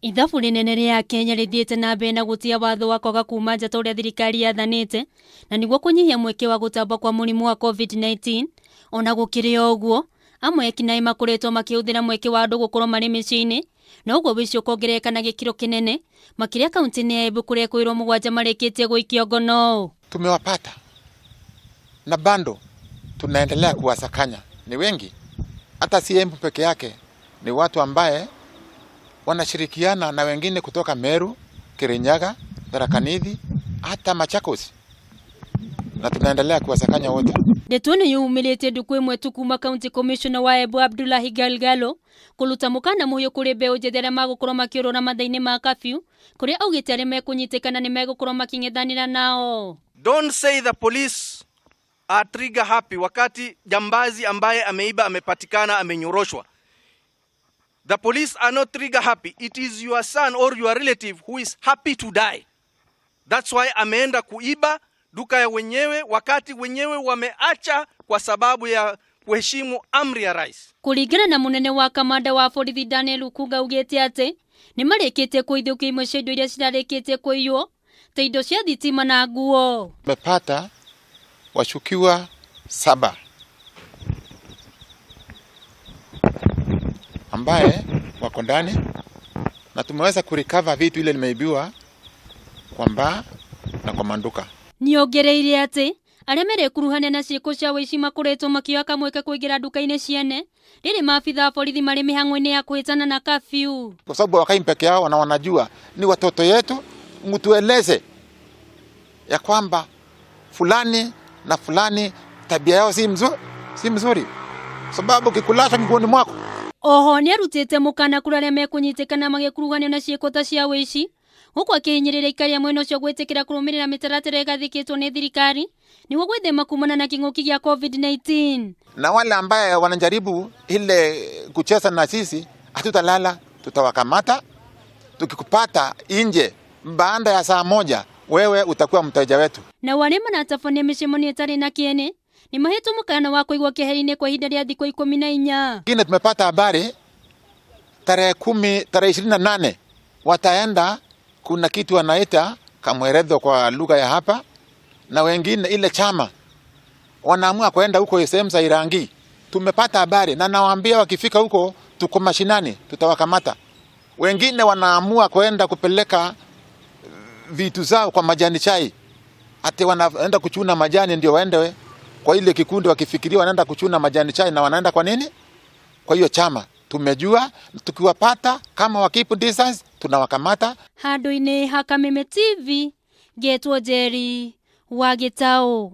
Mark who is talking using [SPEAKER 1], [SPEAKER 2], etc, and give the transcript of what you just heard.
[SPEAKER 1] Ithabu rinene ria Kenya rithiite na mbere na gutia watho wa kwaga kuuma njata uria thirikari yathanite na niguo kunyihia mweke wa gutamba kwa murimu wa COVID-19. Ona gukiri oguo, amwe ekinaĩ makoretwo makihuthira mweke wa andu gukorwo mari micii-ini na uguo wicio kuongerereka na gikiro kinene makiria kaunti-ini ya Embu kuria Ekuirwo 7 marikitie guikio ngono.
[SPEAKER 2] Tumewapata na bando tunaendelea kuwasakanya. Ni wengi, hata si Embu peke yake, ni watu ambaye wanashirikiana na wengine kutoka Meru, Kirinyaga, Tharaka Nithi, hata Machakos, na tunaendelea kuwasakanya wote.
[SPEAKER 1] Detone wiyumirite thiku imwe tu kuuma County Commissioner wa Embu Abdulahi Galgalo kuluta mukaana muyo kuri mbeu njithi aria magukorwo makiurura mathaa-ini ma Curfew kuria augite aria mekunyitikana ni megukorwo makinyamaria nao.
[SPEAKER 3] Don't say the police are trigger happy wakati jambazi ambaye ameiba amepatikana amenyoroshwa. The police are not trigger happy. It is your son or your relative who is happy to die. That's why ameenda kuiba duka ya wenyewe wakati wenyewe wameacha kwa sababu ya kuheshimu amri ya rais.
[SPEAKER 1] Kuringana na munene wa kamanda wa aborithi Daniel kuga ugite ati ni marikitie kuithukia imwe cia indo iria cirarikitie kuiywo ta indo cia thitima na nguo.
[SPEAKER 2] Tumepata washukiwa 7 ambaye wako ndani na tumeweza kurecover vitu ile limeibiwa kwa mbaa na kwa manduka.
[SPEAKER 1] Niongereire ati aria merekuruhania na ciiko cia wici makoretwo makioya kamweke kuingira duka-ini ciene riri maabitha borithi mari mihang'o-ini ya kuhitana na Curfew.
[SPEAKER 2] Kwa sababu wakai peke yao na wanajua ni watoto yetu, mtueleze ya kwamba fulani na fulani tabia yao si mzuri, sababu kikulasha miguuni mwako.
[SPEAKER 1] Oho ni arutite mukaana kuri aria mekunyitikana magikuruhanio na ciiko ta cia wici guko akihinyirira ikaria mwena ucio gwitikira kurumirira mitaratara igathikitwo ni thirikari niguo gwithema kumana na king'uki gia COVID-19.
[SPEAKER 2] Na wale ambaye wanajaribu ile kucheza na sisi, hatutalala, tutawakamata. Tukikupata nje baada ya saa 1 wewe utakuwa mteja wetu.
[SPEAKER 1] Na wale manatafania micemoni itari na kiene ni mahetu mukaana wa kuigwa keheri-ini kwa ihinda ria thiku 14.
[SPEAKER 2] Kile tumepata habari tarehe 28 wataenda, kuna kitu wanaita kamweredho kwa lugha ya hapa, na wengine ile chama wanaamua kwenda huko sehemu za Irangi. Tumepata habari na nawaambia wakifika huko tuko mashinani tutawakamata. Wengine wanaamua kwenda kupeleka vitu zao kwa majani chai, ati wanaenda kuchuna majani ndio waende kwa ile kikundi, wakifikiria wanaenda kuchuna majani chai na wanaenda kwa nini? Kwa hiyo chama tumejua, tukiwapata kama wakipu distance tunawakamata.
[SPEAKER 1] Handu-ini ha Kameme TV, Getwo Jerry wa Gitao.